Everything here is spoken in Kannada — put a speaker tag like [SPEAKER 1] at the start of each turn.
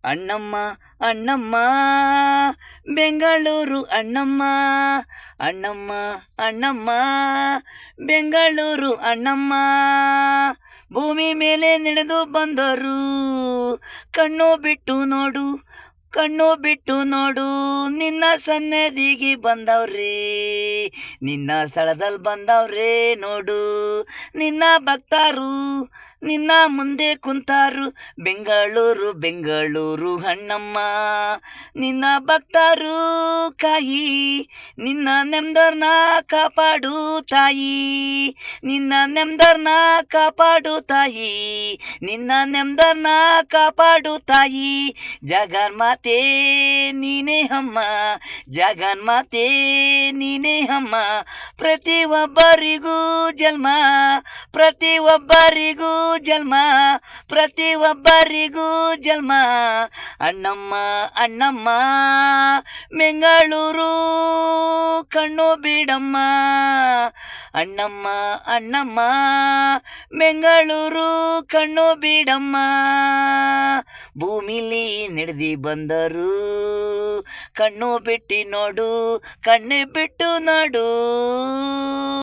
[SPEAKER 1] ಅಣ್ಣಮ್ಮ ಅಣ್ಣಮ್ಮ ಬೆಂಗಳೂರು ಅಣ್ಣಮ್ಮ ಅಣ್ಣಮ್ಮ ಅಣ್ಣಮ್ಮ ಬೆಂಗಳೂರು ಅಣ್ಣಮ್ಮ ಭೂಮಿ ಮೇಲೆ ನಡೆದು ಬಂದರು ಕಣ್ಣು ಬಿಟ್ಟು ನೋಡು ನಿನ್ನ ಸನ್ನಿಧಿಗೆ ಬಂದವ್ರೆ ನಿನ್ನ ಸ್ಥಳದಲ್ಲಿ ಬಂದವ್ರೆ ನೋಡು ನಿನ್ನ ಭಕ್ತರು ನಿನ್ನ ಮುಂದೆ ಕುಂತಾರು ಬೆಂಗಳೂರು ಅಣ್ಣಮ್ಮ ನಿನ್ನ ಭಕ್ತರು ಕಾಯಿ ನಿನ್ನ ನೆಮ್ಮದರ್ನ ಕಾಪಾಡು ತಾಯಿ ನಿನ್ನ ನೆಮ್ಮದರ್ನ ಕಾಪಾಡು ತಾಯಿ ನಿನ್ನ ನೆಮ್ಮದರ್ನ ಕಾಪಾಡು ತಾಯಿ ಜಗನ್ಮಾತೆ ನೀನೇ ಅಮ್ಮ ಜಗನ್ಮಾತೆ ನೀನೇ ಅಮ್ಮ ಪ್ರತಿಯೊಬ್ಬರಿಗೂ ಜನ್ಮ ಅಣ್ಣಮ್ಮ ಅಣ್ಣಮ್ಮ ಬೆಂಗಳೂರು ಕಣ್ಣು ಬಿಡಮ್ಮ ಅಣ್ಣಮ್ಮ ಅಣ್ಣಮ್ಮ ಬೆಂಗಳೂರು ಕಣ್ಣು ಬಿಡಮ್ಮ ಭೂಮಿಲಿ ನಡೆದಿ ಬಂದರು ಕಣ್ಣು ಬಿಟ್ಟು ನೋಡು